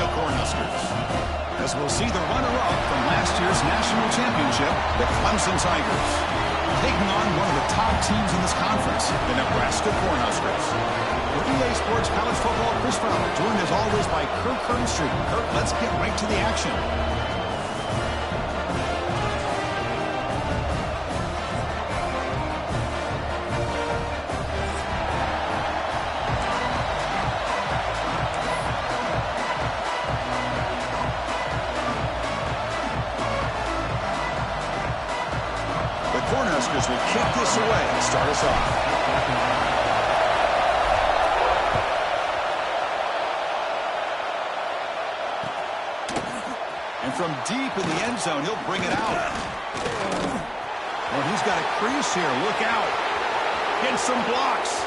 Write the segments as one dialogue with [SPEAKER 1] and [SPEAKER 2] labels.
[SPEAKER 1] the Cornhuskers. As we'll see the runner-up from last year's national championship, the Clemson Tigers, taking on one of the top teams in this conference, the Nebraska Cornhuskers. For EA Sports College Football, Chris Fowler, joined as always by Kirk Herbstreit. Kirk, let's get right to the action. Cornhuskers will kick this away to start us off. And from deep in the end zone, he'll bring it out. Oh, he's got a crease here. Look out. Getting some blocks.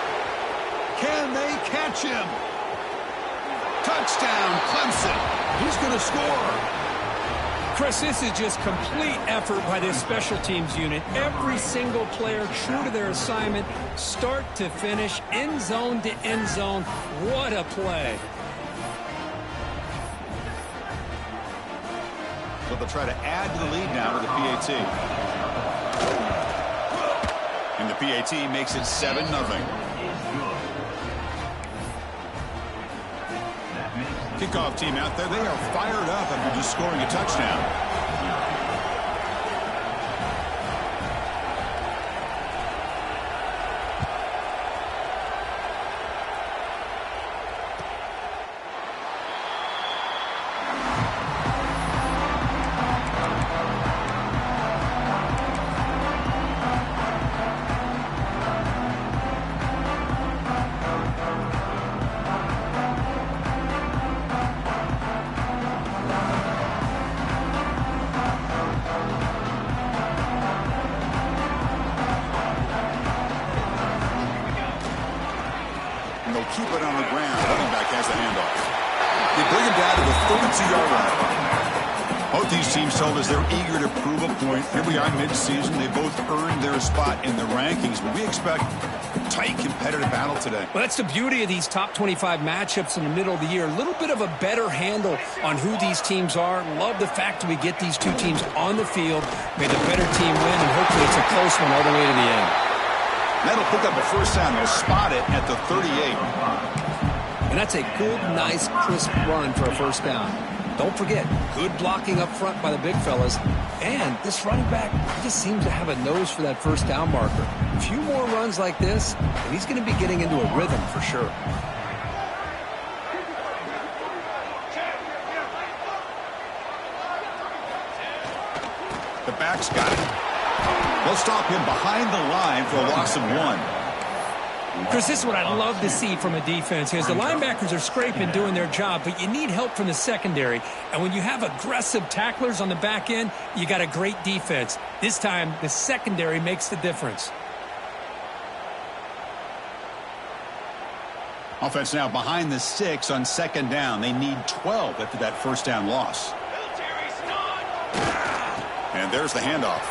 [SPEAKER 1] Can they catch him? Touchdown, Clemson. He's going to score.
[SPEAKER 2] Chris, this is just complete effort by this special teams unit. Every single player true to their assignment, start to finish, end zone to end zone. What a play.
[SPEAKER 1] So they'll try to add to the lead now with the PAT. And the PAT makes it 7-0. Kickoff team out there, they are fired up after just scoring a touchdown. And they'll keep it on the ground. Running back has the handoff. They bring him down to the 32-yard line. Both these teams told us they're eager to prove a point. Here we are mid-season. They both earned their spot in the rankings, but we expect a tight, competitive battle today.
[SPEAKER 2] Well, that's the beauty of these top 25 matchups in the middle of the year. A little bit of a better handle on who these teams are. Love the fact that we get these two teams on the field. May the better team win, and hopefully it's a close one all the way to the end.
[SPEAKER 1] That'll pick up a first down. They'll spot it at the 38.
[SPEAKER 2] And that's a good, nice, crisp run for a first down. Don't forget, good blocking up front by the big fellas. And this running back just seems to have a nose for that first down marker. A few more runs like this, and he's going to be getting into a rhythm for sure.
[SPEAKER 1] The back's got it. They'll stop him behind the line for a loss of 1.
[SPEAKER 2] Chris, this is what I love to see from a defense. Is the linebackers are scraping, doing their job, but you need help from the secondary. And when you have aggressive tacklers on the back end, you got a great defense. This time, the secondary makes the difference.
[SPEAKER 1] Offense now behind the 6 on second down. They need 12 after that first down loss. And there's the handoff.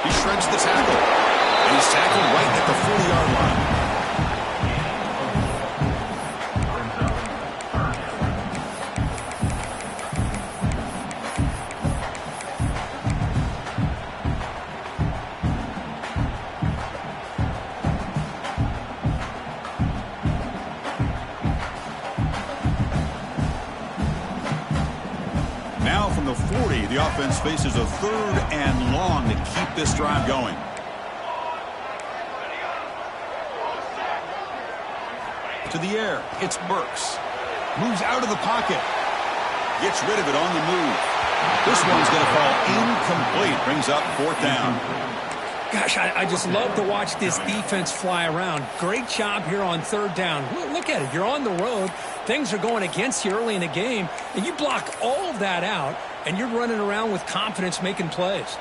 [SPEAKER 1] He shreds the tackle. And he's tackled right at the 40-yard line. Now from the 40, the offense faces a 3rd and long to keep this drive going. To the air, it's Burks. Moves out of the pocket. Gets rid of it on the move. This one's going to fall incomplete. Brings up 4th down.
[SPEAKER 2] Gosh, I just love to watch this defense fly around. Great job here on 3rd down. Look at it. You're on the road. Things are going against you early in the game, and you block all of that out, and you're running around with confidence making plays.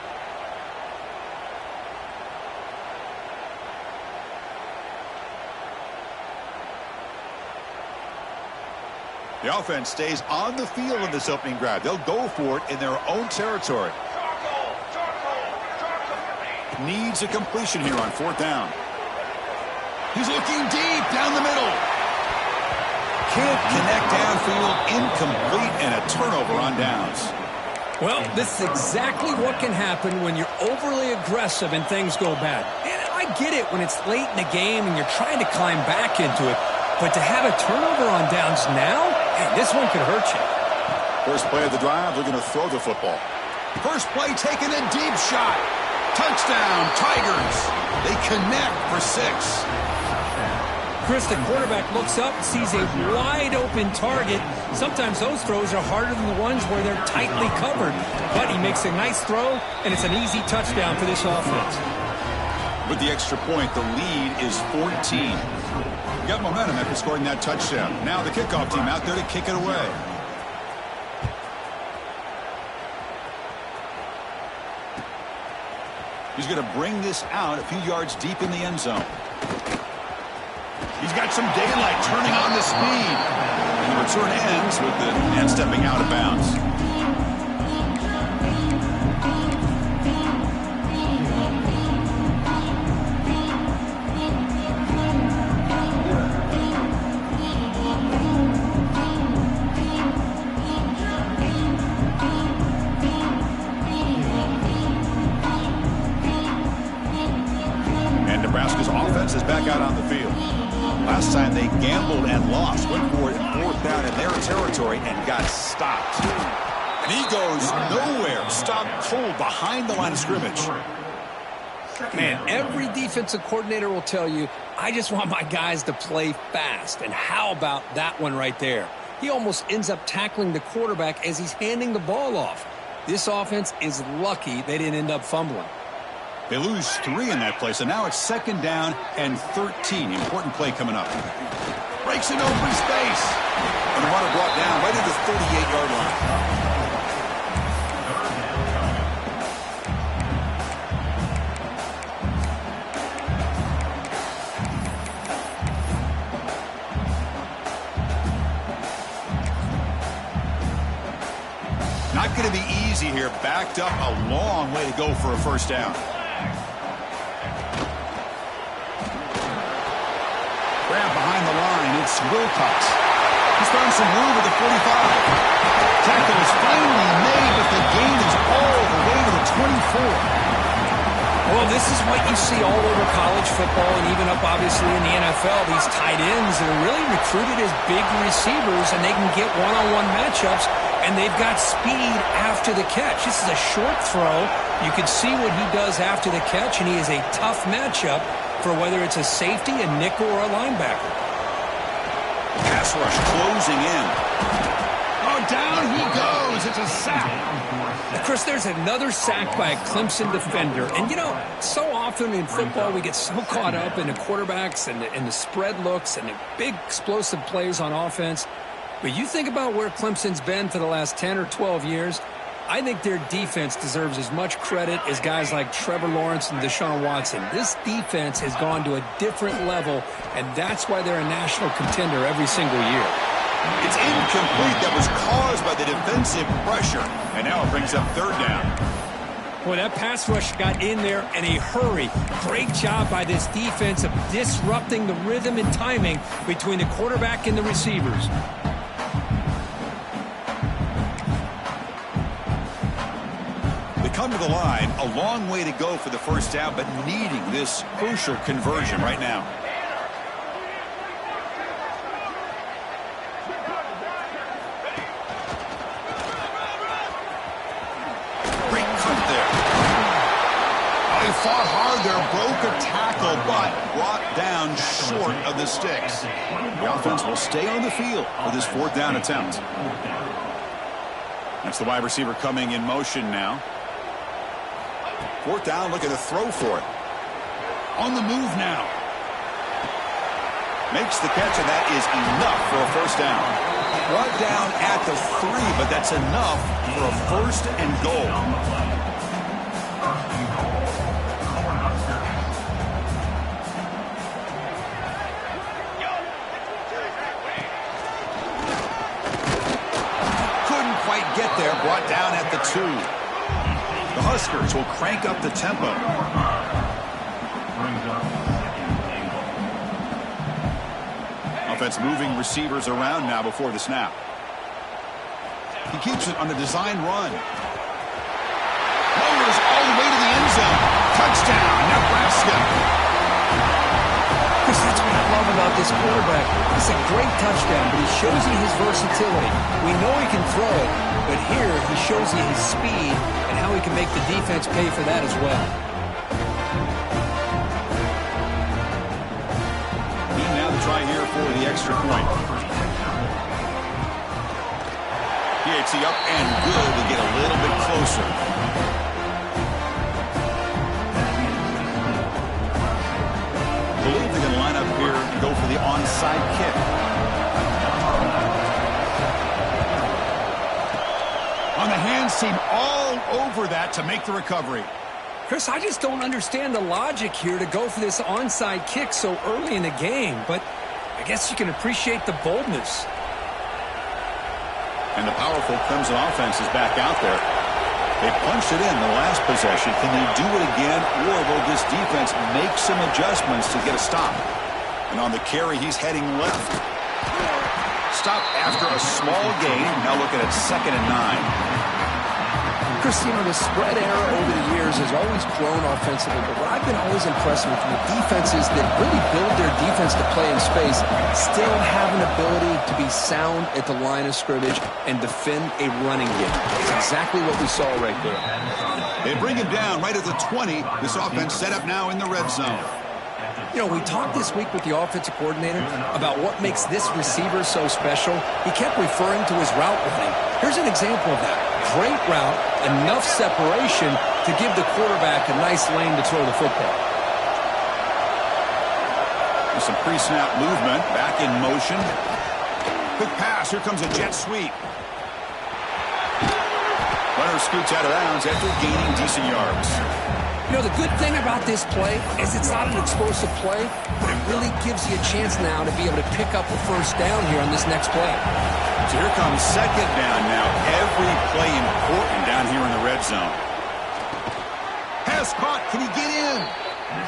[SPEAKER 1] The offense stays on the field in this opening drive. They'll go for it in their own territory. Needs a completion here on 4th down. He's looking deep down the middle. can't connect downfield, incomplete, and a turnover on downs.
[SPEAKER 2] Well, this is exactly what can happen when you're overly aggressive and things go bad. And I get it when it's late in the game and you're trying to climb back into it. But to have a turnover on downs now, hey, this one could hurt you.
[SPEAKER 1] First play of the drive, they're going to throw the football. First play, taking a deep shot. Touchdown, Tigers. They connect for 6.
[SPEAKER 2] Chris, the quarterback looks up, sees a wide-open target. Sometimes those throws are harder than the ones where they're tightly covered. But he makes a nice throw, and it's an easy touchdown for this offense.
[SPEAKER 1] With the extra point, the lead is 14. Got momentum after scoring that touchdown. Now the kickoff team out there to kick it away. He's going to bring this out a few yards deep in the end zone. He's got some daylight turning on the speed. And the return ends with the man stepping out of bounds. And Nebraska's offense is back out on the field. Last time they gambled and lost, went for it in 4th down in their territory and got stopped. And he goes nowhere, stopped cold behind the line of scrimmage.
[SPEAKER 2] Man, every defensive coordinator will tell you, I just want my guys to play fast. And how about that one right there? He almost ends up tackling the quarterback as he's handing the ball off. This offense is lucky they didn't end up fumbling.
[SPEAKER 1] They lose 3 in that play, so now it's 2nd down and 13. Important play coming up. Breaks an open space. And the runner brought down right at the 38-yard line. Not going to be easy here. Backed up a long way to go for a first down. Grab behind the line. It's Wilcox. He's found some room at the 45. Tackle is finally made, but the gain is all the way to the 24.
[SPEAKER 2] Well, this is what you see all over college football and even up, obviously, in the NFL. These tight ends are really recruited as big receivers, and they can get one-on-one matchups, and they've got speed after the catch. This is a short throw. You can see what he does after the catch, and he is a tough matchup for whether it's a safety, a nickel, or a linebacker.
[SPEAKER 1] Pass rush closing in. Oh, down he goes. It's a sack.
[SPEAKER 2] Chris, there's another sack by a Clemson defender. And, you know, so often in football we get so caught up in the quarterbacks and the spread looks and the big explosive plays on offense. But you think about where Clemson's been for the last 10 or 12 years, I think their defense deserves as much credit as guys like Trevor Lawrence and Deshaun Watson. This defense has gone to a different level, and that's why they're a national contender every single year.
[SPEAKER 1] It's incomplete. That was caused by the defensive pressure, and now it brings up 3rd down.
[SPEAKER 2] Boy, that pass rush got in there in a hurry. Great job by this defense of disrupting the rhythm and timing between the quarterback and the receivers.
[SPEAKER 1] Come to the line, a long way to go for the first down, but needing this crucial conversion right now. Great cut there. They fought hard there, broke a tackle, but brought down short of the sticks. The offense will stay on the field for this 4th down attempt. That's the wide receiver coming in motion now. 4th down, looking to throw for it. On the move now. Makes the catch, and that is enough for a first down. Brought down at the 3, but that's enough for a 1st and goal. Couldn't quite get there. Brought down at the 2. The Huskers will crank up the tempo. A Offense moving receivers around now before the snap. He keeps it on the design run. Lowers all the way to the end zone. Touchdown, Nebraska.
[SPEAKER 2] Chris, that's what I love about this quarterback. It's a great touchdown, but he shows you his versatility. We know he can throw it, but here he shows you his speed and how he can make the defense pay for that as well.
[SPEAKER 1] Now to try here for the extra point. PHC up and good to get a little bit closer. I believe they're going to line up here and go for the onside kick. On the hands team all over that to make the recovery.
[SPEAKER 2] Chris, I just don't understand the logic here to go for this onside kick so early in the game, but I guess you can appreciate the boldness.
[SPEAKER 1] And the powerful Clemson offense is back out there. They punched it in the last possession. Can they do it again, or will this defense make some adjustments to get a stop? And on the carry, he's heading left. Stop after a small gain. Now looking at 2nd and 9.
[SPEAKER 2] Chris, you know, the spread era over the years has always grown offensively, but what I've been always impressed with the defenses that really build their defense to play in space still have an ability to be sound at the line of scrimmage and defend a running game. It's exactly what we saw right there.
[SPEAKER 1] They bring him down right at the 20. This offense set up now in the red zone.
[SPEAKER 2] You know, we talked this week with the offensive coordinator about what makes this receiver so special. He kept referring to his route running. Here's an example of that. Great route, enough separation to give the quarterback a nice lane to throw the football.
[SPEAKER 1] With some pre-snap movement, back in motion. Quick pass, here comes a jet sweep. Runner scoots out of bounds after gaining decent yards.
[SPEAKER 2] You know, the good thing about this play is it's not an explosive play, but it really gives you a chance now to be able to pick up a first down here on this next play.
[SPEAKER 1] So here comes 2nd down now. Every play important down here in the red zone. Pass caught. Can he get in?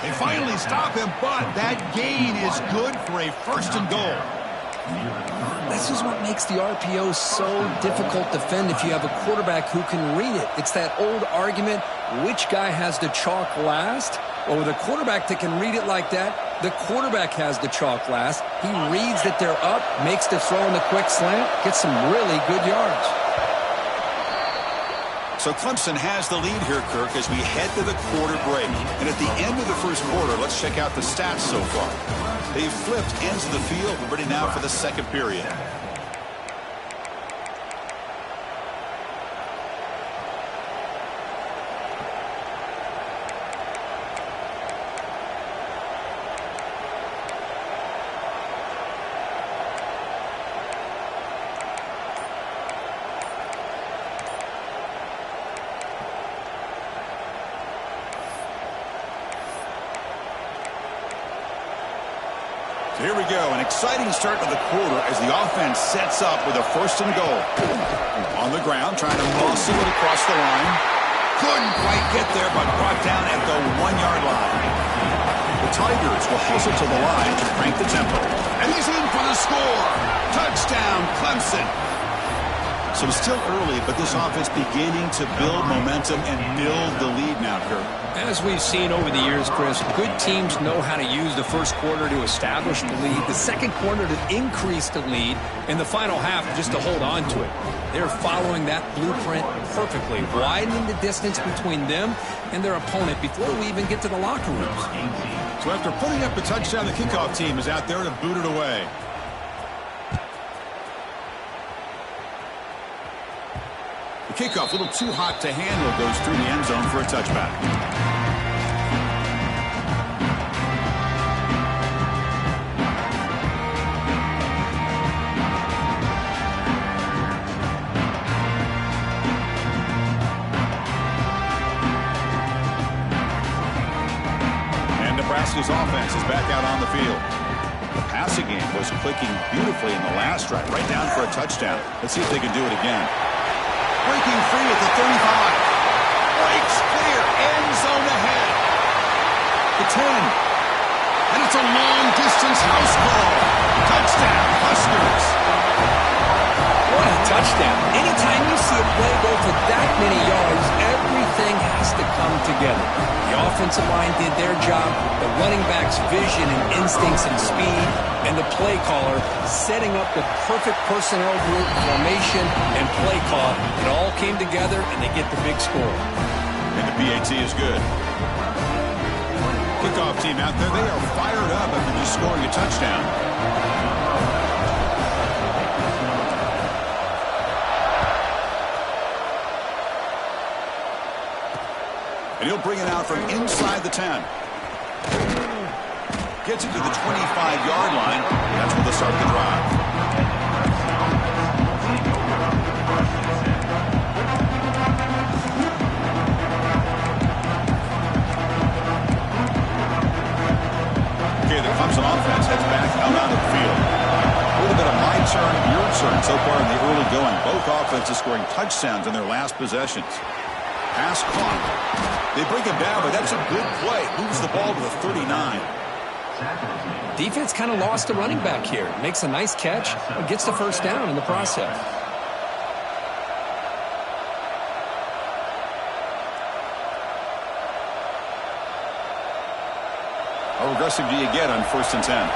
[SPEAKER 1] They finally stop him, but that gain is good for a 1st and goal.
[SPEAKER 2] This is what makes the RPO so difficult to defend if you have a quarterback who can read it. It's that old argument, which guy has the chalk last? Well, with a quarterback that can read it like that, the quarterback has the chalk last. He reads that they're up, makes the throw in the quick slant, gets some really good yards.
[SPEAKER 1] So Clemson has the lead here, Kirk, as we head to the quarter break. And at the end of the first quarter, let's check out the stats so far. They've flipped ends of the field. We're ready now for the 2nd period. So here we go, an exciting start to the quarter as the offense sets up with a 1st and goal. On the ground, trying to muscle it across the line. Couldn't quite get there, but brought down at the 1-yard line. The Tigers will hustle to the line to crank the tempo. And he's in for the score. Touchdown, Clemson. So it's still early, but this offense beginning to build momentum and build the lead now, Kirk.
[SPEAKER 2] As we've seen over the years, Chris, good teams know how to use the first quarter to establish the lead, the second quarter to increase the lead, and the final half just to hold on to it. They're following that blueprint perfectly, widening the distance between them and their opponent before we even get to the locker rooms.
[SPEAKER 1] So after putting up the touchdown, the kickoff team is out there to boot it away. The kickoff, a little too hot to handle, goes through the end zone for a touchback. And Nebraska's offense is back out on the field. The passing game was clicking beautifully in the last drive, right down for a touchdown. Let's see if they can do it again. Breaking free at the 35. Breaks clear. End zone ahead. The 10. And it's a long-distance house call. Touchdown, Huskers.
[SPEAKER 2] What a touchdown. Anytime you see a play go for that many yards, everything has to come together. The offensive line did their job, the running back's vision and instincts and speed, and the play caller setting up the perfect personnel group, formation, and play call. It all came together, and they get the big score.
[SPEAKER 1] And the PAT is good. Kickoff team out there, they are fired up after just scoring a touchdown. And he'll bring it out from inside the 10. Gets it to the 25-yard line. That's where they'll start the drive. Okay, the Clemson offense heads back out onto the field. A little bit of my turn, your turn so far in the early going. Both offenses scoring touchdowns in their last possessions. Pass clock. They bring him down, but that's a good play. Moves the ball to the 39.
[SPEAKER 2] Defense kind of lost a running back here. Makes a nice catch and gets the first down in the process.
[SPEAKER 1] How aggressive do you get on 1st and 10?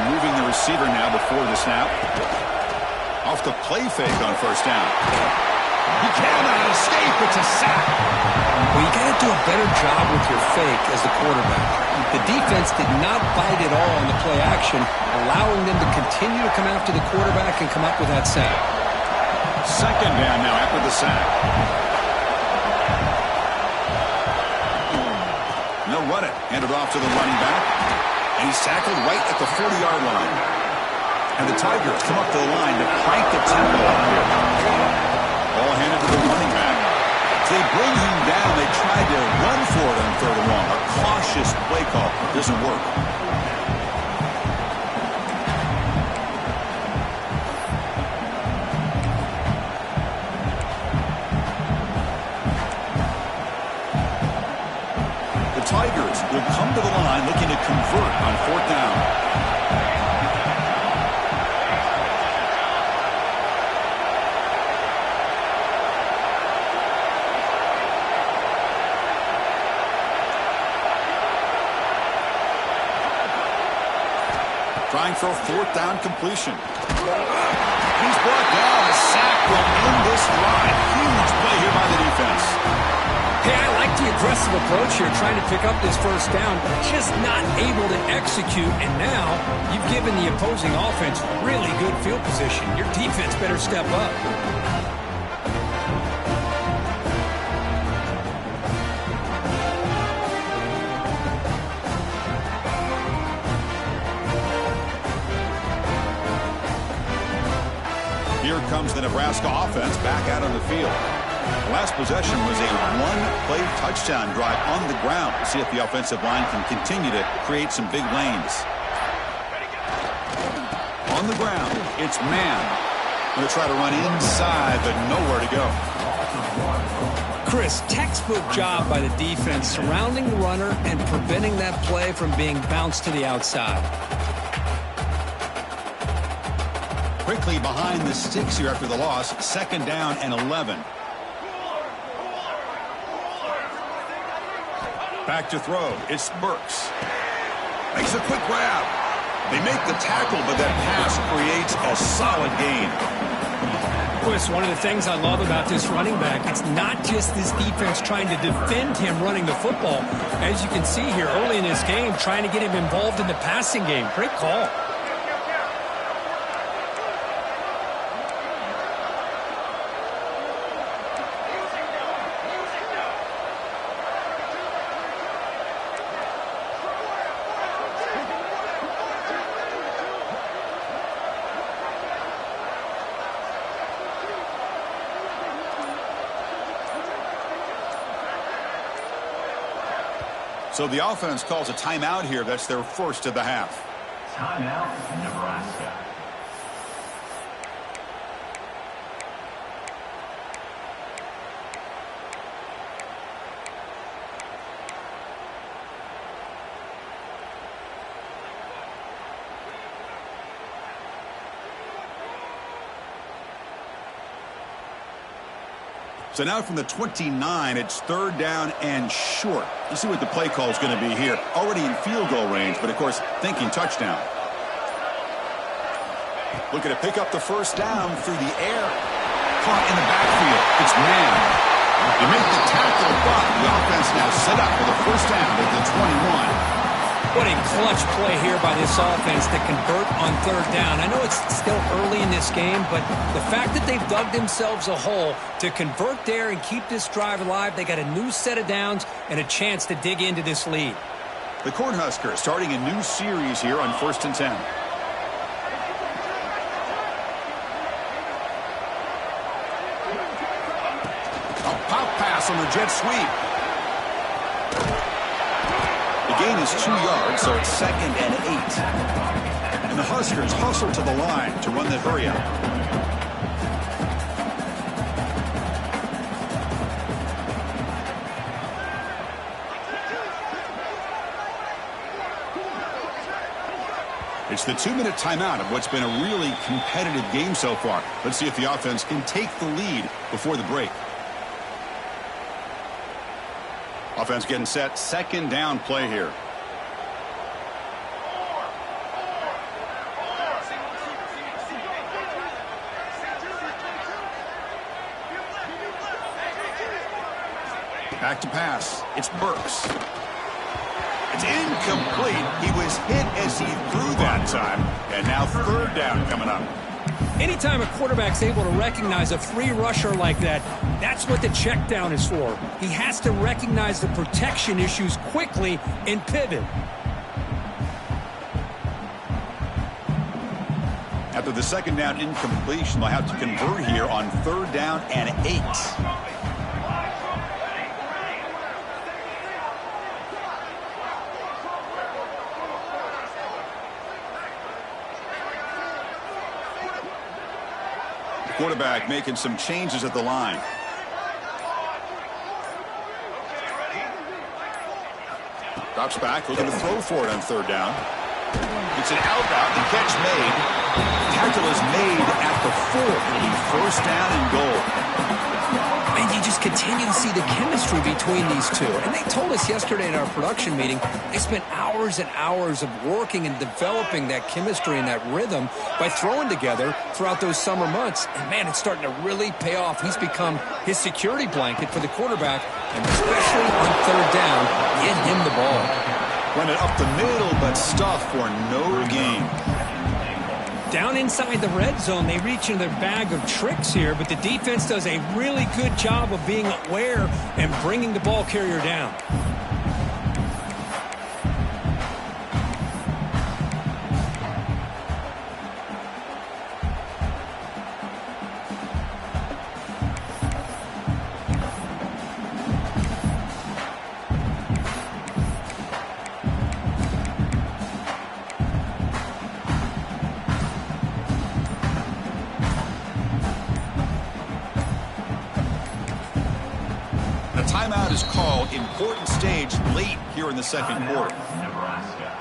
[SPEAKER 1] Moving the receiver now before the snap. Off the play fake on 1st down. He cannot escape. It's a sack.
[SPEAKER 2] Well, you got to do a better job with your fake as the quarterback. The defense did not bite at all on the play action, allowing them to continue to come after the quarterback and come up with that sack.
[SPEAKER 1] 2nd down now after the sack. They'll run it. Hand it off to the running back. And he's tackled right at the 40-yard line. And the Tigers come up to the line to crank the tempo up here. Ball handed to the running back. So they bring him down. They tried to run for it on 3rd and long. A cautious play call doesn't work. Tigers will come to the line looking to convert on 4th down. Trying for a 4th down completion. He's brought down. A sack will end this drive. Huge play here by the defense.
[SPEAKER 2] Hey, I like the aggressive approach here, trying to pick up this 1st down, just not able to execute, and now you've given the opposing offense really good field position. Your defense better step up.
[SPEAKER 1] Here comes the Nebraska offense back out on the field. The last possession was a one-play touchdown drive on the ground. We'll see if the offensive line can continue to create some big lanes. On the ground, it's man. Going to try to run inside, but nowhere to go.
[SPEAKER 2] Chris, textbook job by the defense surrounding the runner and preventing that play from being bounced to the outside.
[SPEAKER 1] Quickly behind the sticks here after the loss. 2nd down and 11. Back to throw. It's Burks. Makes a quick grab. They make the tackle, but that pass creates a solid gain.
[SPEAKER 2] Chris, one of the things I love about this running back, it's not just this defense trying to defend him running the football. As you can see here early in this game, trying to get him involved in the passing game. Great call.
[SPEAKER 1] So the offense calls a timeout here. That's their first of the half.
[SPEAKER 3] Timeout, Nebraska.
[SPEAKER 1] So now from the 29, it's 3rd down and short. You see what the play call is going to be here. Already in field goal range, but of course, thinking touchdown. Looking to pick up the 1st down through the air. Caught in the backfield. It's man. You make the tackle, but the offense now set up for the 1st down at the 21.
[SPEAKER 2] What a clutch play here by this offense to convert on 3rd down. I know it's still early in this game, but the fact that they've dug themselves a hole to convert there and keep this drive alive, they got a new set of downs and a chance to dig into this lead.
[SPEAKER 1] The Cornhuskers starting a new series here on 1st and 10. A pop pass on the jet sweep. The gain is 2 yards, so it's 2nd and 8. And the Huskers hustle to the line to run the hurry up. It's the 2-minute timeout of what's been a really competitive game so far. Let's see if the offense can take the lead before the break. Offense getting set. 2nd down play here. Back to pass. It's Burks. It's incomplete. He was hit as he threw that time. And now 3rd down coming up.
[SPEAKER 2] Anytime a quarterback's able to recognize a free rusher like that, that's what the check down is for. He has to recognize the protection issues quickly and pivot.
[SPEAKER 1] After the 2nd down incompletion, they'll have to convert here on 3rd down and 8. Quarterback making some changes at the line. Drops back, looking to throw for it on 3rd down. It's an out route, the catch made. Tackle is made at the 4. It'll be 1st down and goal.
[SPEAKER 2] And you just continue to see the chemistry between these two. And they told us yesterday in our production meeting, they spent hours and hours of working and developing that chemistry and that rhythm by throwing together throughout those summer months. And, man, it's starting to really pay off. He's become his security blanket for the quarterback, and especially on 3rd down, get him the ball.
[SPEAKER 1] Run it up the middle, but stuffed for no gain.
[SPEAKER 2] Down inside the red zone, they reach into their bag of tricks here, but the defense does a really good job of being aware and bringing the ball carrier down.
[SPEAKER 1] Timeout is called. Important stage late here in the 2nd quarter.
[SPEAKER 3] Nebraska.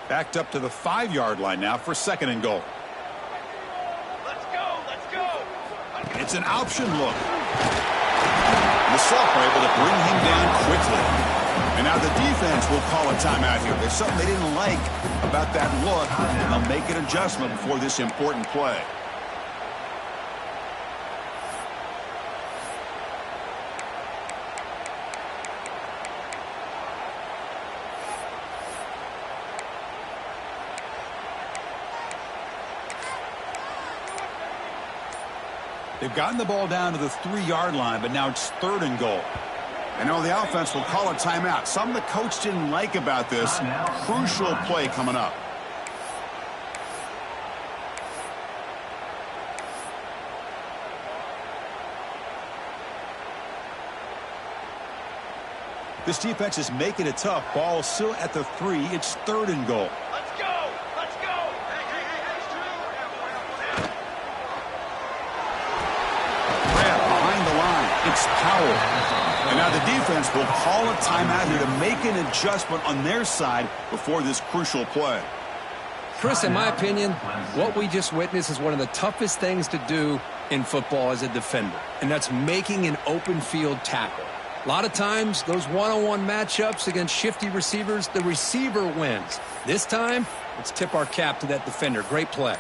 [SPEAKER 1] Backed up to the 5-yard line now for 2nd and goal.
[SPEAKER 3] Let's go.
[SPEAKER 1] It's an option look. The sophomore able to bring him down quickly. And now the defense will call a timeout here. There's something they didn't like about that look, and they'll make an adjustment before this important play. They've gotten the ball down to the 3-yard line, but now it's 3rd and goal. And now the offense will call a timeout. Something the coach didn't like about this. Crucial play coming up. This defense is making it tough. Ball still at the 3. It's 3rd and goal.
[SPEAKER 3] Let's go. Let's go.
[SPEAKER 1] Grab behind the line. It's Powell. And now the defense will call a timeout here to make an adjustment on their side before this crucial play.
[SPEAKER 2] Chris, in my opinion, what we just witnessed is one of the toughest things to do in football as a defender, and that's making an open field tackle. A lot of times, those one-on-one matchups against shifty receivers, the receiver wins. This time, let's tip our cap to that defender. Great play.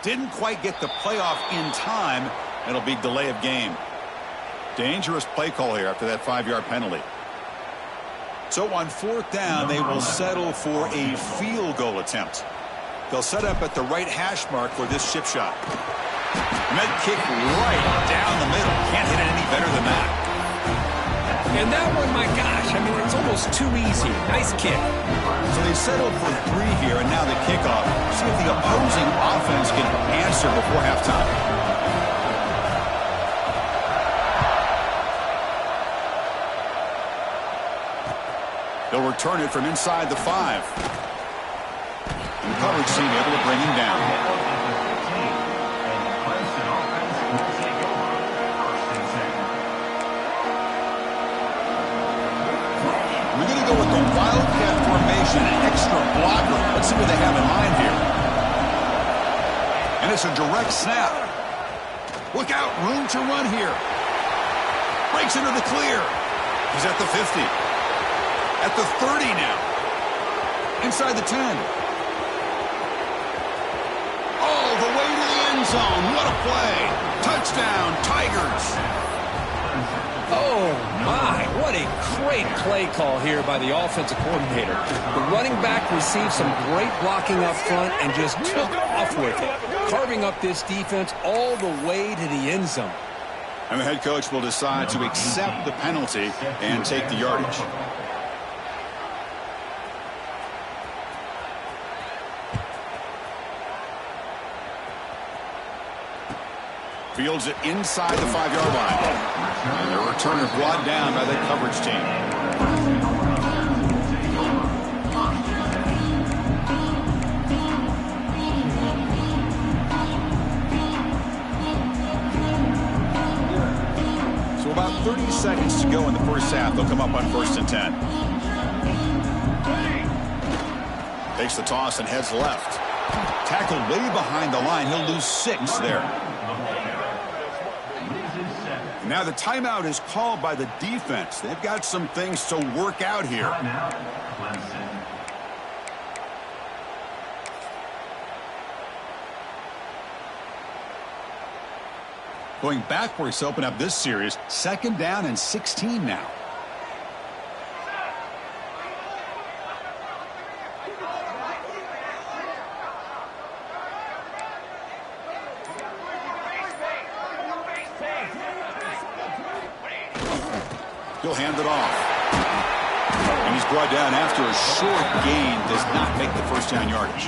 [SPEAKER 1] Didn't quite get the playoff in time. It'll be delay of game. Dangerous play call here after that 5-yard penalty. So on 4th down, they will settle for a field goal attempt. They'll set up at the right hash mark for this chip shot. Med kick right down the middle. Can't hit it any better than that.
[SPEAKER 2] And that one, my gosh, I mean, it's almost too easy. Nice kick.
[SPEAKER 1] So they settled for 3 here, and now the kickoff. See if the opposing offense can answer before halftime. They'll return it from inside the 5. And the coverage team able to bring him down. We're going to go with the Wildcat formation, an extra blocker. Let's see what they have in mind here. And it's a direct snap. Look out, room to run here. Breaks into the clear. He's at the 50. At the 30 now. Inside the 10. All the way to the end zone. What a play. Touchdown, Tigers.
[SPEAKER 2] Oh, my. What a great play call here by the offensive coordinator. The running back received some great blocking up front and just took off with it, carving up this defense all the way to the end zone.
[SPEAKER 1] And the head coach will decide to accept the penalty and take the yardage. Fields it inside the 5-yard line. And the returner brought down by the coverage team. So about 30 seconds to go in the first half. They'll come up on 1st and 10. Takes the toss and heads left. Tackle way behind the line. He'll lose 6 there. Now the timeout is called by the defense. They've got some things to work out here. Going backwards to open up this series. 2nd down and 16 now. He'll hand it off. And he's brought down after a short gain. Does not make the first down yardage.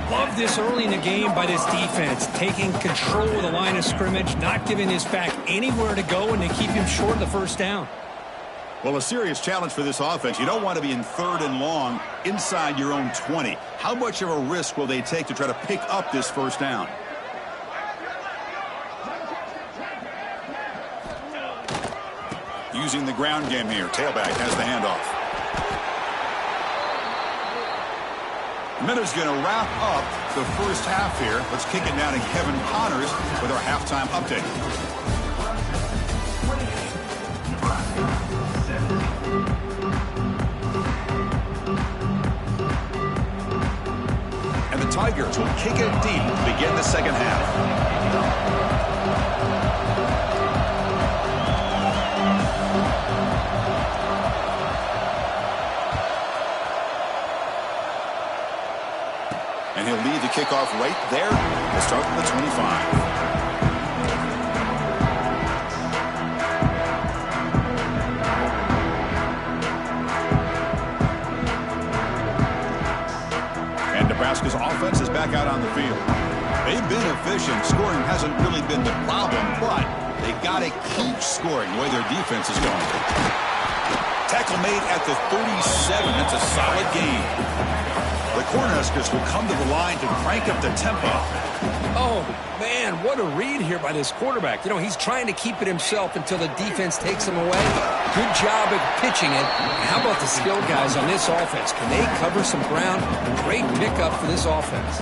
[SPEAKER 2] Love this early in the game by this defense. Taking control of the line of scrimmage, not giving his back anywhere to go, and they keep him short of the first down.
[SPEAKER 1] Well, a serious challenge for this offense. You don't want to be in 3rd and long inside your own 20. How much of a risk will they take to try to pick up this first down? Using the ground game here. Tailback has the handoff. Miller's going to wrap up the first half here. Let's kick it down to Kevin Connors with our halftime update. And the Tigers will kick it deep to begin the second half. And he'll lead the kickoff right there to start from the 25. And Nebraska's offense is back out on the field. They've been efficient. Scoring hasn't really been the problem, but they got to keep scoring the way their defense is going. Tackle made at the 37. That's a solid gain. The Cornhuskers will come to the line to crank up the tempo.
[SPEAKER 2] Oh, man, what a read here by this quarterback. You know, he's trying to keep it himself until the defense takes him away. Good job at pitching it. How about the skill guys on this offense? Can they cover some ground? Great pickup for this offense.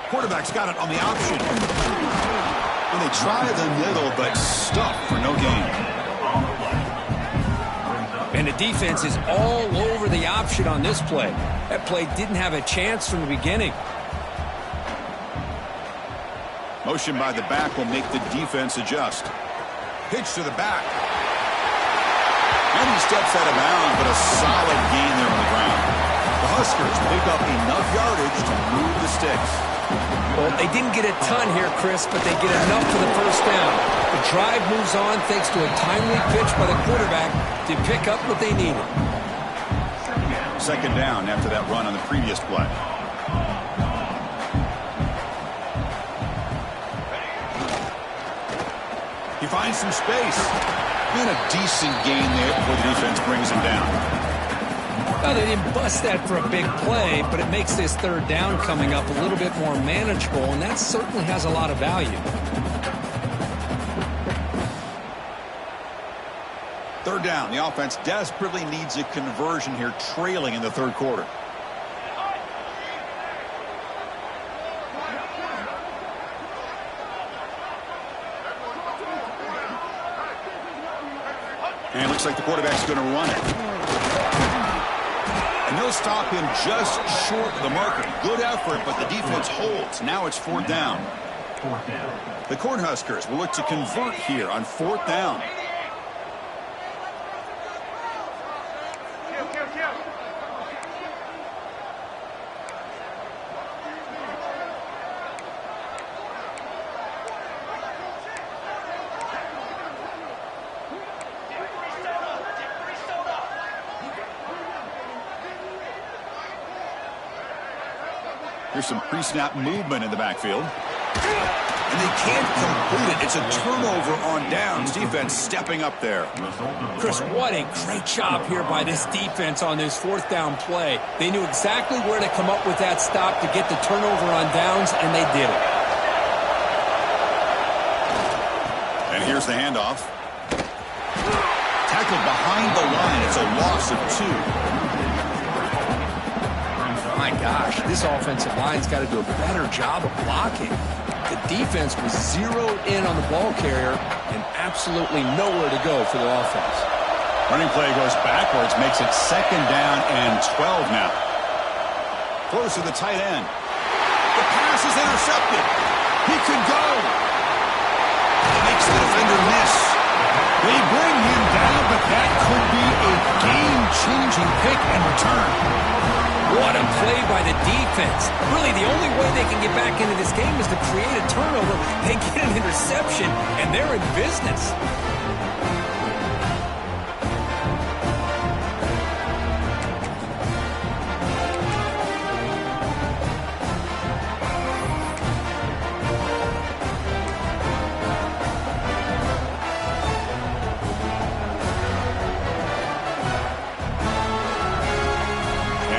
[SPEAKER 1] Quarterback's got it on the option. And they try the middle, but stuffed for no gain.
[SPEAKER 2] And the defense is all over the option on this play. That play didn't have a chance from the beginning.
[SPEAKER 1] Motion by the back will make the defense adjust. Pitch to the back. And he steps out of bounds, but a solid gain there on the ground. The Huskers pick up enough yardage to move the sticks.
[SPEAKER 2] Well, they didn't get a ton here, Chris, but they get enough for the first down. The drive moves on thanks to a timely pitch by the quarterback to pick up what they needed.
[SPEAKER 1] Second down after that run on the previous play. He finds some space. And a decent gain there before the defense brings him down.
[SPEAKER 2] Well, they didn't bust that for a big play, but it makes this third down coming up a little bit more manageable, and that certainly has a lot of value.
[SPEAKER 1] Third down. The offense desperately needs a conversion here, trailing in the third quarter. And it looks like the quarterback's going to run it. And they'll stop him just short of the marker. Good effort, but the defense holds. Now it's fourth down. The Cornhuskers will look to convert here on fourth down. Here's some pre-snap movement in the backfield. And they can't complete it. It's a turnover on downs. Defense stepping up there.
[SPEAKER 2] Chris, what a great job here by this defense on this fourth down play. They knew exactly where to come up with that stop to get the turnover on downs, and they did it.
[SPEAKER 1] And here's the handoff. Tackled behind the line. It's a loss of 2.
[SPEAKER 2] My gosh, this offensive line's got to do a better job of blocking. The defense was zeroed in on the ball carrier and absolutely nowhere to go for the offense.
[SPEAKER 1] Running play goes backwards, makes it second down and 12 now. Close to the tight end. The pass is intercepted. He could go. Makes the defender miss. They bring him down, but that could be a game-changing pick and return.
[SPEAKER 2] What a play by the defense. Really, the only way they can get back into this game is to create a turnover. They get an interception, and they're in business.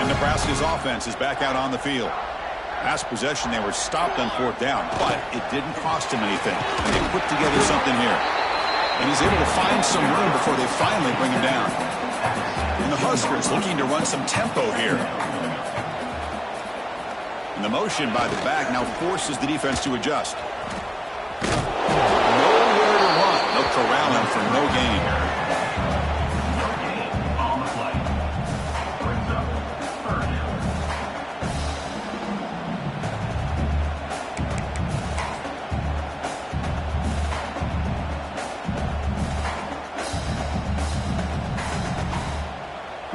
[SPEAKER 1] Nebraska's offense is back out on the field. Last possession, they were stopped on fourth down, but it didn't cost him anything. And they put together something here. And he's able to find some room before they finally bring him down. And the Huskers looking to run some tempo here. And the motion by the back now forces the defense to adjust. Nowhere to run. They'll corral him for no gain.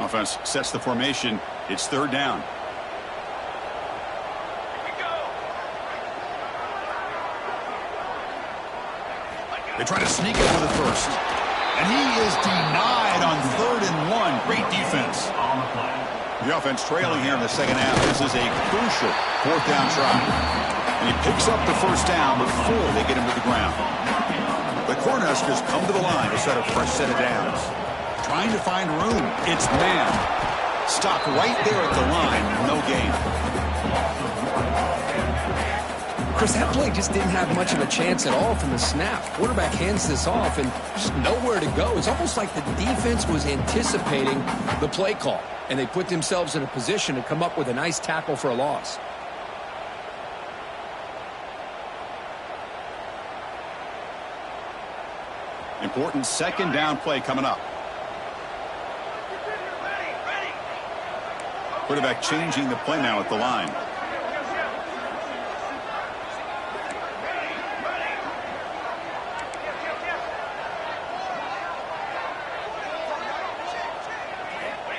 [SPEAKER 1] Offense sets the formation. It's third down. They try to sneak it for the first. And he is denied on 3rd and 1. Great defense. The offense trailing here in the second half. This is a crucial fourth down try. And he picks up the first down before they get him to the ground. The Cornhuskers come to the line to set a fresh set of downs. Trying to find room. It's man. Stopped right there at the line. No gain.
[SPEAKER 2] Chris, that play just didn't have much of a chance at all from the snap. Quarterback hands this off and just nowhere to go. It's almost like the defense was anticipating the play call, and they put themselves in a position to come up with a nice tackle for a loss.
[SPEAKER 1] Important second down play coming up. Quarterback changing the play now at the line.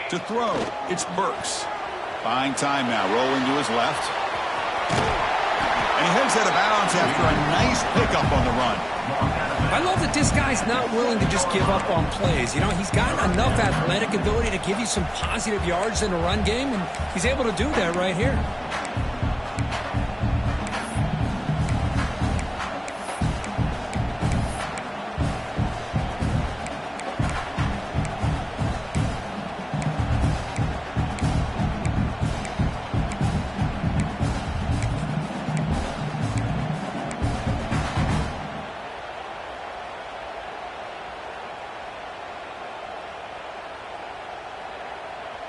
[SPEAKER 1] To throw, it's Burks. Buying time now, rolling to his left. And he heads out of bounds after a nice pickup on the run.
[SPEAKER 2] I love that this guy's not willing to just give up on plays. You know, he's got enough athletic ability to give you some positive yards in a run game, and he's able to do that right here.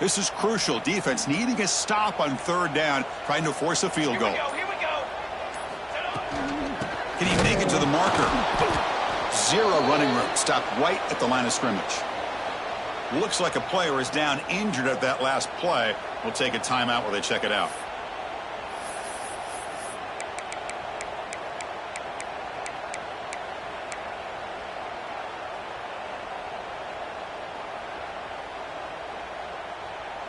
[SPEAKER 1] This is crucial. Defense needing a stop on third down, trying to force a field goal.
[SPEAKER 3] Here we go.
[SPEAKER 1] Can he make it to the marker? Zero running room. Stopped right at the line of scrimmage. Looks like a player is down injured at that last play. We'll take a timeout while they check it out.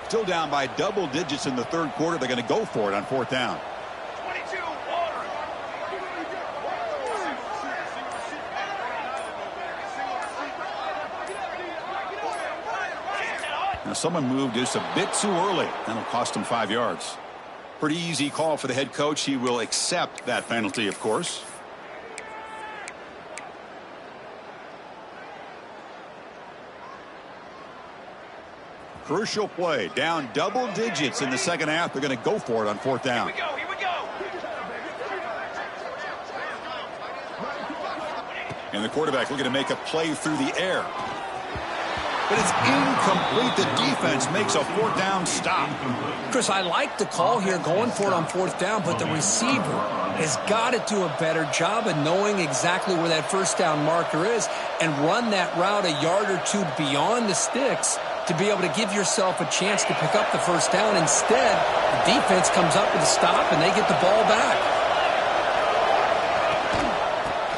[SPEAKER 1] Still down by double digits in the third quarter. They're going to go for it on fourth down.
[SPEAKER 3] 22,
[SPEAKER 1] Now someone moved just a bit too early. That'll cost him 5 yards. Pretty easy call for the head coach. He will accept that penalty, of course. Crucial play. Down double digits in the second half. They're going to go for it on fourth down.
[SPEAKER 3] Here we go.
[SPEAKER 1] And the quarterback looking to make a play through the air. But it's incomplete. The defense makes a fourth down stop.
[SPEAKER 2] Chris, I like the call here going for it on fourth down, but the receiver has got to do a better job of knowing exactly where that first down marker is and run that route a yard or two beyond the sticks to be able to give yourself a chance to pick up the first down. Instead, the defense comes up with a stop, and they get the ball back.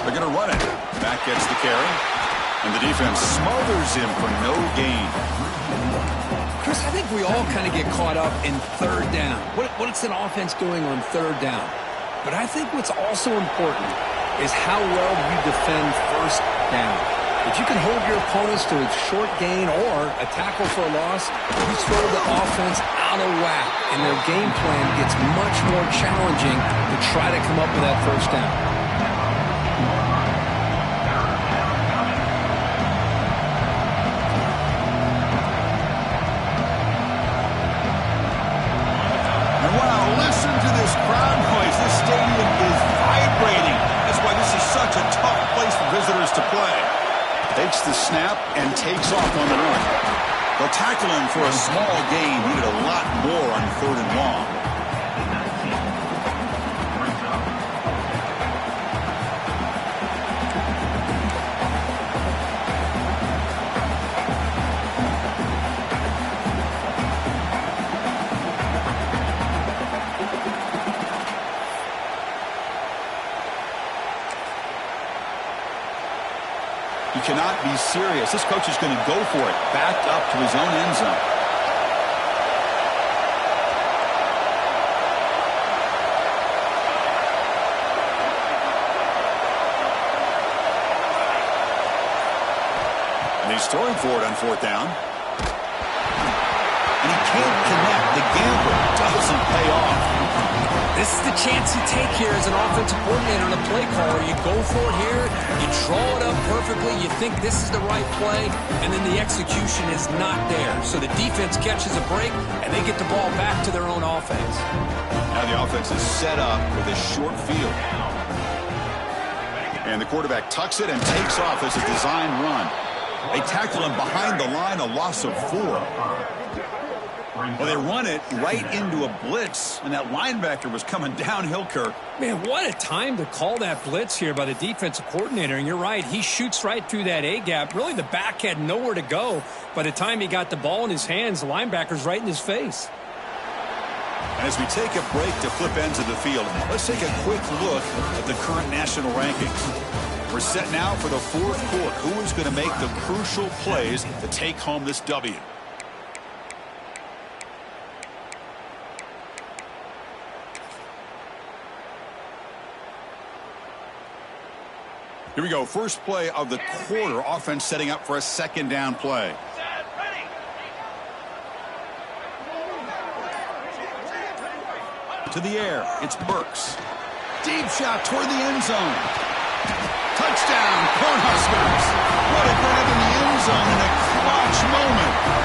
[SPEAKER 1] They're going to run it. Back gets the carry. And the defense smothers him for no gain.
[SPEAKER 2] Chris, I think we all kind of get caught up in third down. What's an offense doing on third down? But I think what's also important is how well you defend first down. If you can hold your opponents to a short gain or a tackle for a loss, you throw the offense out of whack, and their game plan gets much more challenging to try to come up with that first down.
[SPEAKER 1] And wow, listen to this crowd noise. This stadium is vibrating. That's why this is such a tough place for visitors to play. Takes the snap and takes off on the run. They'll tackle him for a small gain. Needed a lot more on third and long. Cannot be serious. This coach is going to go for it. Backed up to his own end zone. And he's throwing for it on fourth down. And he can't connect. The gamble doesn't pay off.
[SPEAKER 2] This is the chance you take here as an offensive coordinator and a play caller. You go for it here, you draw it up perfectly, you think this is the right play, and then the execution is not there. So the defense catches a break, and they get the ball back to their own offense.
[SPEAKER 1] Now the offense is set up with a short field. And the quarterback tucks it and takes off as a design run. They tackle him behind the line, a loss of 4. Well, they run it right into a blitz, and that linebacker was coming downhill, Kirk.
[SPEAKER 2] Man, what a time to call that blitz here by the defensive coordinator. And you're right, he shoots right through that A-gap. Really, the back had nowhere to go. By the time he got the ball in his hands, the linebacker's right in his face.
[SPEAKER 1] And as we take a break to flip ends of the field, let's take a quick look at the current national rankings. We're set now for the fourth quarter. Who is going to make the crucial plays to take home this W? Here we go. First play of the quarter. Offense setting up for a second down play.
[SPEAKER 3] Set, ready.
[SPEAKER 1] To the air. It's Burks. Deep shot toward the end zone. Touchdown, Cornhuskers. What a grab in the end zone in a clutch moment.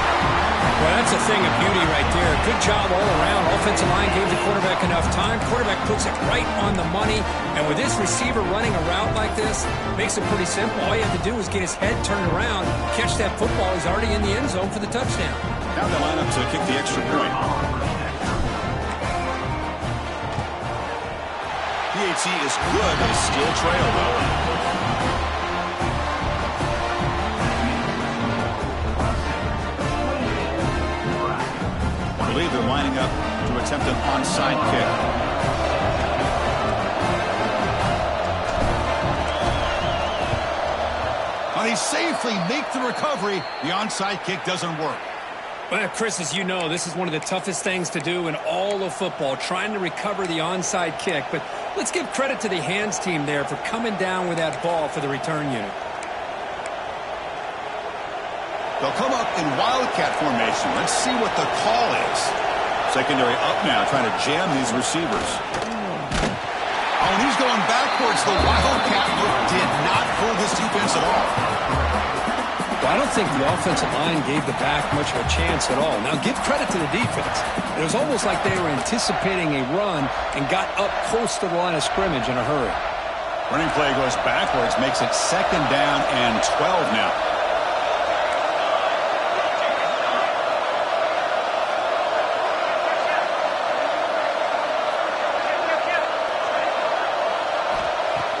[SPEAKER 2] Well, that's a thing of beauty right there. Good job all around. Offensive line gave the quarterback enough time. Quarterback puts it right on the money. And with this receiver running a route like this, makes it pretty simple. All you have to do is get his head turned around, catch that football. He's already in the end zone for the touchdown.
[SPEAKER 1] Now they line up to kick the extra point. PAT is good, but it's still trail, though. I believe they're lining up to attempt an onside kick. Well, they safely make the recovery. The onside kick doesn't work.
[SPEAKER 2] Well, Chris, as you know, this is one of the toughest things to do in all of football, trying to recover the onside kick. But let's give credit to the hands team there for coming down with that ball for the return unit.
[SPEAKER 1] They'll come up in wildcat formation. Let's see what the call is. Secondary up now, trying to jam these receivers. Oh, and he's going backwards. The wildcat look did not fool this defense at all.
[SPEAKER 2] Well, I don't think the offensive line gave the back much of a chance at all. Now, give credit to the defense. It was almost like they were anticipating a run and got up close to the line of scrimmage in a hurry.
[SPEAKER 1] Running play goes backwards, makes it second down and 12 now.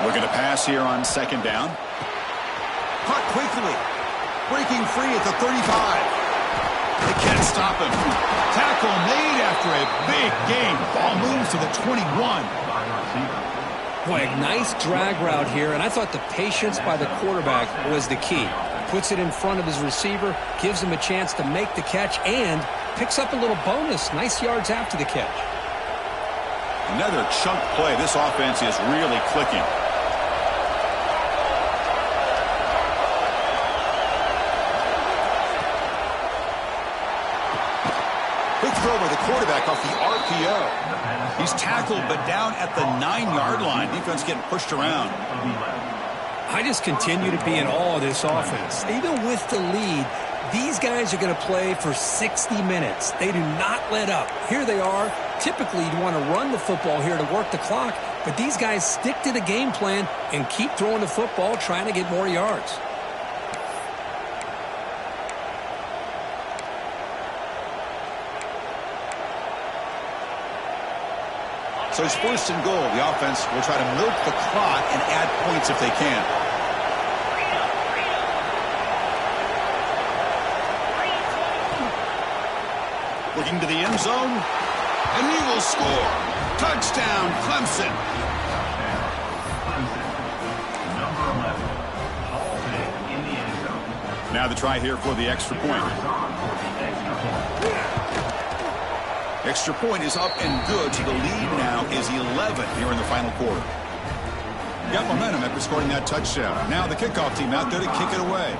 [SPEAKER 1] Looking to pass here on second down. Caught quickly. Breaking free at the 35. They can't stop him. Tackle made after a big gain. Ball moves to the 21.
[SPEAKER 2] Boy, a nice drag route here, and I thought the patience by the quarterback was the key. Puts it in front of his receiver, gives him a chance to make the catch, and picks up a little bonus. Nice yards after the catch.
[SPEAKER 1] Another chunk play. This offense is really clicking. Quick throw by the quarterback off the RPO. He's tackled, but down at the 9-yard line. Defense getting pushed around.
[SPEAKER 2] I just continue to be in awe of this offense. Even with the lead, these guys are going to play for 60 minutes. They do not let up. Here they are. Typically, you'd want to run the football here to work the clock, but these guys stick to the game plan and keep throwing the football, trying to get more yards.
[SPEAKER 1] So it's first and goal. The offense will try to milk the clock and add points if they can. Looking to the end zone, and he will score. Touchdown, Clemson. Now the try here for the extra point. Extra point is up and good, so the lead now is 11 here in the final quarter. Got momentum after scoring that touchdown. Now the kickoff team out there to kick it away.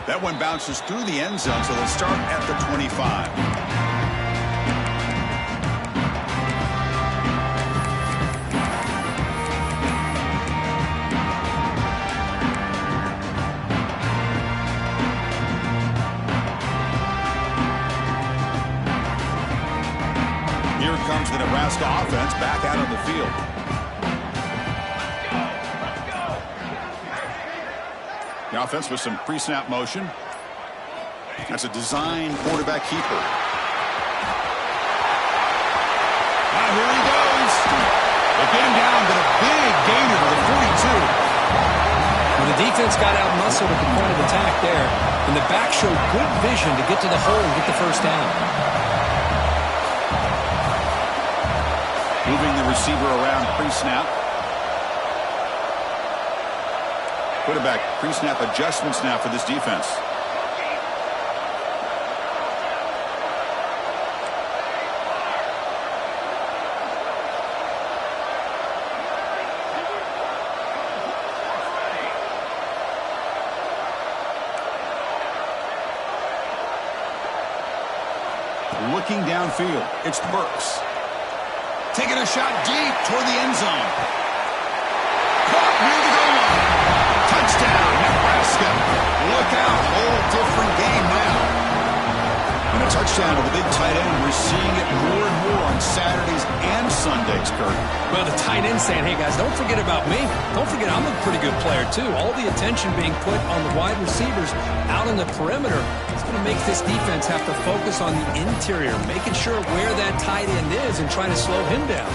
[SPEAKER 1] That one bounces through the end zone, so they'll start at the 25. Here comes the Nebraska offense back out on the field. The offense with some pre-snap motion. That's a design quarterback keeper. Now here he goes. They get him down, but a big gainer to the 42.
[SPEAKER 2] Well, the defense got out muscled at the point of attack there, and the back showed good vision to get to the hole and get the first down.
[SPEAKER 1] Moving the receiver around pre-snap. Quarterback pre-snap adjustments now for this defense. Looking downfield, it's Burks. Taking a shot deep toward the end zone. Caught near the goal line. Touchdown, Nebraska. Look out, whole different game now. And a touchdown to the big tight end. We're seeing it more and more on Saturdays and Sundays, Kurt.
[SPEAKER 2] Well, the tight end saying, hey, guys, don't forget about me. Don't forget I'm a pretty good player, too. All the attention being put on the wide receivers out on the perimeter. It's going to make this defense have to focus on the interior, making sure where that tight end is and trying to slow him down.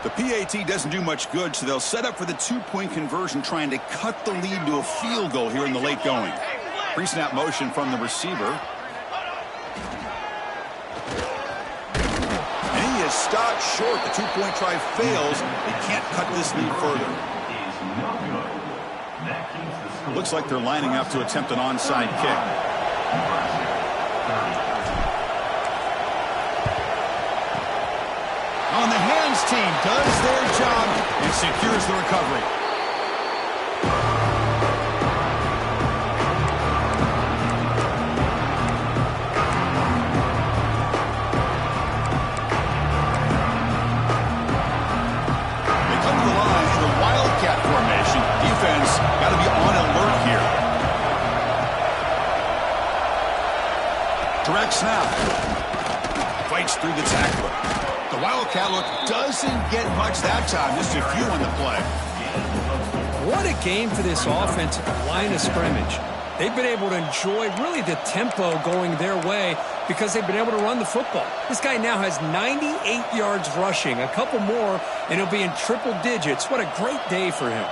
[SPEAKER 1] The PAT doesn't do much good, so they'll set up for the two-point conversion, trying to cut the lead to a field goal here in the late going. Pre-snap motion from the receiver. And he is stopped short. The two-point try fails. They can't cut this lead further. Looks like they're lining up to attempt an onside kick. On the hands team does their job and secures the recovery. They come to the line in the Wildcat formation. Defense got to be on alert here. Direct snap. Fights through the tackler. The Wildcat look doesn't get much that time, just a few on the play.
[SPEAKER 2] What a game for this offense at the line of scrimmage. They've been able to enjoy really the tempo going their way because they've been able to run the football. This guy now has 98 yards rushing, a couple more, and he'll be in triple digits. What a great day for him.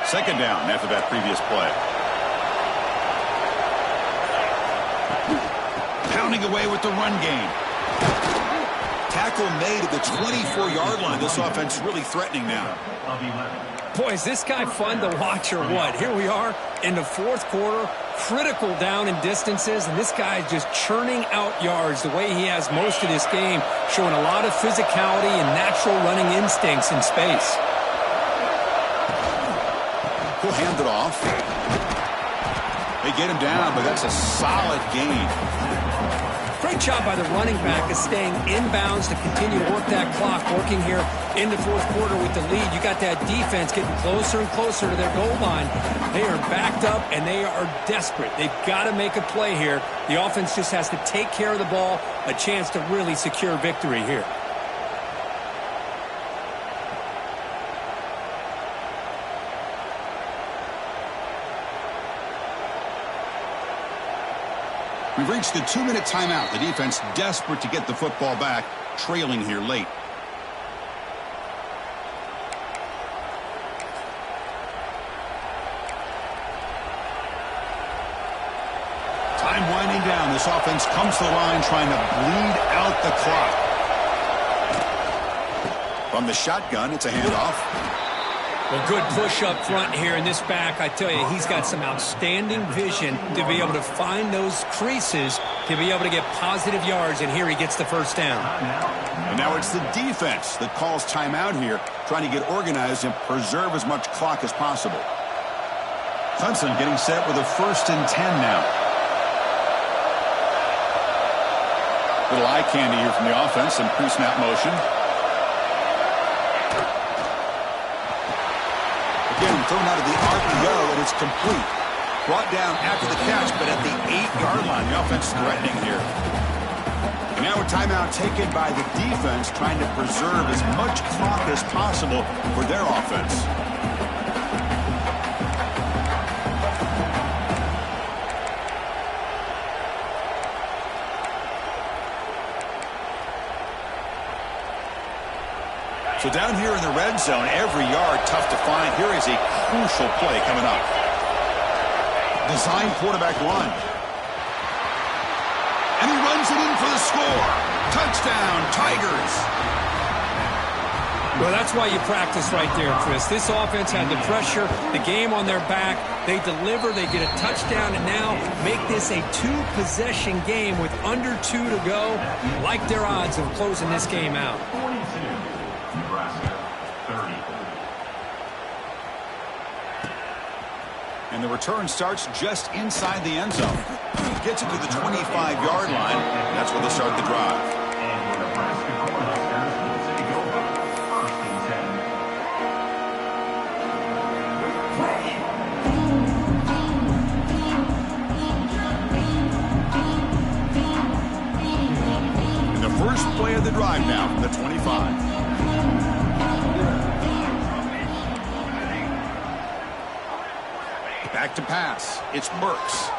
[SPEAKER 1] Second down after that previous play. Pounding away with the run game. Tackle made at the 24-yard line. This offense really threatening now.
[SPEAKER 2] Boy, is this guy fun to watch or what? Here we are in the fourth quarter, critical down and distances, and this guy is just churning out yards the way he has most of this game, showing a lot of physicality and natural running instincts in space.
[SPEAKER 1] He'll hand it off. They get him down, but that's a solid gain.
[SPEAKER 2] Great job by the running back of staying inbounds to continue to work that clock, working here in the fourth quarter with the lead. You got that defense getting closer and closer to their goal line. They are backed up, and they are desperate. They've got to make a play here. The offense just has to take care of the ball, a chance to really secure victory here.
[SPEAKER 1] We've reached the 2-minute timeout. The defense desperate to get the football back, trailing here late. Time winding down. This offense comes to the line trying to bleed out the clock. From the shotgun, it's a handoff.
[SPEAKER 2] Well, good push up front here in this back. I tell you, he's got some outstanding vision to be able to find those creases to be able to get positive yards, and here he gets the first down.
[SPEAKER 1] And now it's the defense that calls timeout here, trying to get organized and preserve as much clock as possible. Clemson getting set with a 1st and 10 now. Little eye candy here from the offense in pre-snap motion. Again, thrown out of the RPO, and it's complete. Brought down after the catch, but at the 8-yard line. The offense threatening here. And now a timeout taken by the defense, trying to preserve as much clock as possible for their offense. So down here in the red zone, every yard tough to find. Here is a crucial play coming up. Design quarterback run. And he runs it in for the score. Touchdown, Tigers.
[SPEAKER 2] Well, that's why you practice right there, Chris. This offense had the pressure, the game on their back. They deliver, they get a touchdown, and now make this a 2-possession game with under 2 to go. Like their odds of closing this game out.
[SPEAKER 3] Nebraska, 30.
[SPEAKER 1] And the return starts just inside the end zone. Gets it to the 25-yard line. That's where they'll start the drive.
[SPEAKER 3] And the Nebraska Cornhuskers will take over 1st and 10.
[SPEAKER 1] And the first play of the drive now from the 25. Back to pass. It's Burks.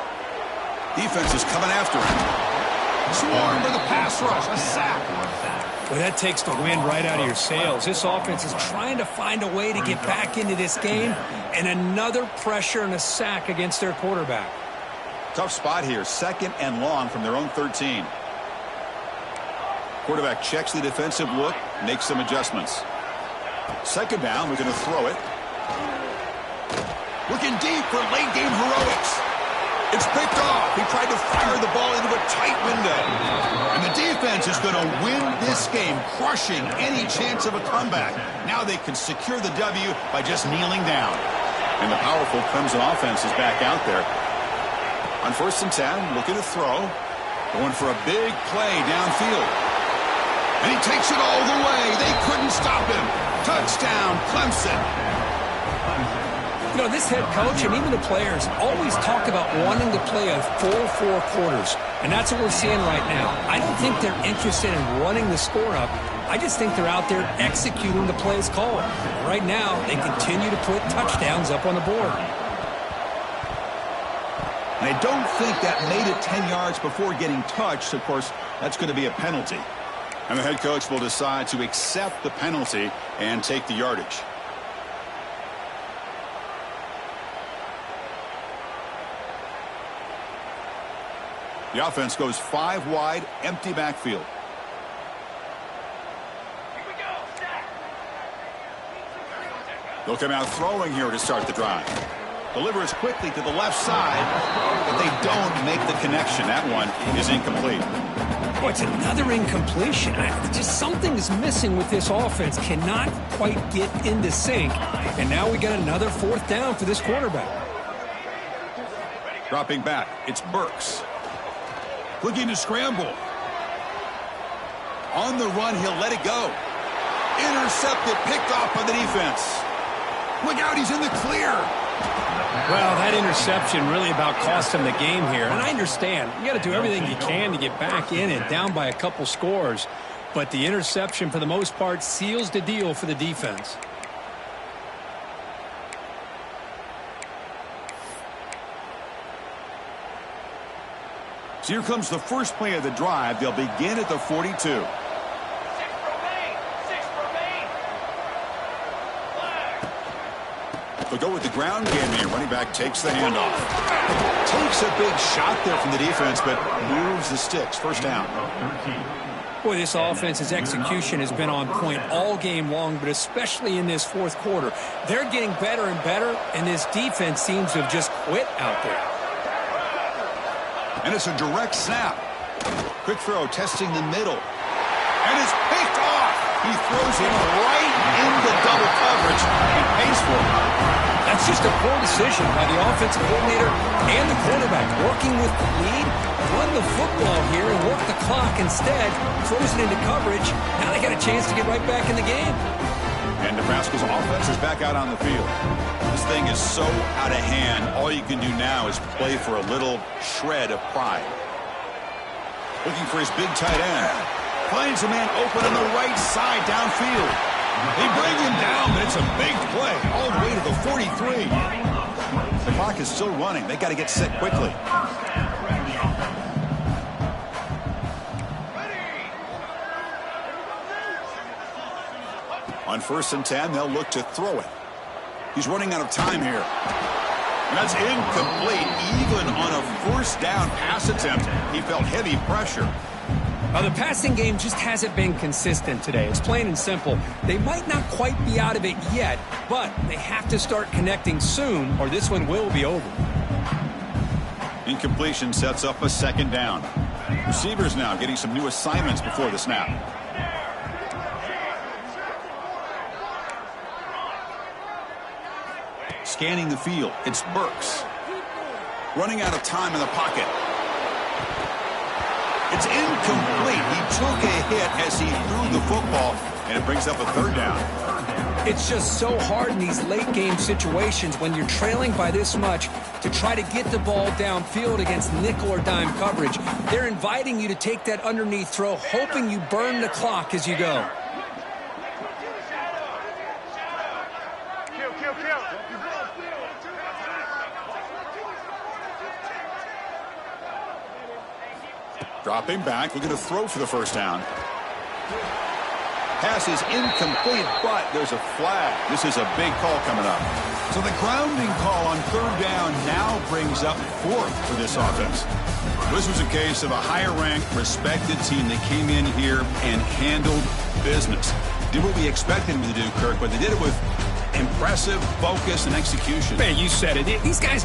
[SPEAKER 1] Defense is coming after him. Swarm for the pass rush. A sack.
[SPEAKER 2] Well, that takes the wind right out of your sails. This offense is trying to find a way to get back into this game, and another pressure and a sack against their quarterback.
[SPEAKER 1] Tough spot here. 2nd and long from their own 13. Quarterback checks the defensive look, makes some adjustments. 2nd down, we're going to throw it. Looking deep for late game heroics. It's picked off. He tried to fire the ball into a tight window. And the defense is going to win this game, crushing any chance of a comeback. Now they can secure the W by just kneeling down. And the powerful Clemson offense is back out there. On 1st and 10, looking to throw. Going for a big play downfield. And he takes it all the way. They couldn't stop him. Touchdown, Clemson.
[SPEAKER 2] You know, this head coach and even the players always talk about wanting to play a full 4 quarters. And that's what we're seeing right now. I don't think they're interested in running the score up. I just think they're out there executing the plays called. Right now, they continue to put touchdowns up on the board.
[SPEAKER 1] And I don't think that made it 10 yards before getting touched. Of course, that's going to be a penalty. And the head coach will decide to accept the penalty and take the yardage. The offense goes 5 wide, empty backfield.
[SPEAKER 3] Here we go. Stack.
[SPEAKER 1] They'll come out throwing here to start the drive. Delivers quickly to the left side, but they don't make the connection. That one is incomplete.
[SPEAKER 2] Oh, it's another incompletion. Just something is missing with this offense. Cannot quite get into sync. And now we got another 4th down for this quarterback.
[SPEAKER 1] Dropping back, it's Burks. Looking to scramble. On the run, he'll let it go. Intercepted, picked off by the defense. Look out, he's in the clear.
[SPEAKER 2] Well, that interception really about cost him the game here. And I understand. You got to do everything you can to get back in and down by a couple scores. But the interception, for the most part, seals the deal for the defense.
[SPEAKER 1] So here comes the first play of the drive. They'll begin at the 42.
[SPEAKER 3] 6 remain.
[SPEAKER 1] They'll go with the ground game here. Running back takes the handoff. Takes a big shot there from the defense, but moves the sticks. First down.
[SPEAKER 2] Boy, this offense's execution has been on point all game long, but especially in this fourth quarter. They're getting better and better, and this defense seems to have just quit out there.
[SPEAKER 1] And it's a direct snap. Quick throw, testing the middle. And it's picked off. He throws it right into double coverage and pays for it.
[SPEAKER 2] That's just a poor decision by the offensive coordinator and the quarterback. Working with the lead, run the football here and work the clock instead. Throws it into coverage. Now they got a chance to get right back in the game.
[SPEAKER 1] And Nebraska's offense is back out on the field. This thing is so out of hand, all you can do now is play for a little shred of pride. Looking for his big tight end. Finds a man open on the right side downfield. They bring him down, but it's a big play all the way to the 43. The clock is still running. They got to get set quickly. On 1st and 10, they'll look to throw it. He's running out of time here. And that's incomplete. Even on a first down pass attempt, he felt heavy pressure.
[SPEAKER 2] The passing game just hasn't been consistent today. It's plain and simple. They might not quite be out of it yet, but they have to start connecting soon or this one will be over.
[SPEAKER 1] Incompletion sets up a second down. Receivers now getting some new assignments before the snap. Scanning the field, it's Burks. Running out of time in the pocket. It's incomplete. He took a hit as he threw the football, and it brings up a third down.
[SPEAKER 2] It's just so hard in these late game situations when you're trailing by this much to try to get the ball downfield against nickel or dime coverage. They're inviting you to take that underneath throw, hoping you burn the clock as you go.
[SPEAKER 1] Dropping back, looking to throw for the first down. Pass is incomplete, but there's a flag. This is a big call coming up. So the grounding call on third down now brings up 4th for this offense. This was a case of a higher-ranked, respected team that came in here and handled business. Did what we expected them to do, Kirk, but they did it with impressive focus and execution.
[SPEAKER 2] Man, you said it. These guys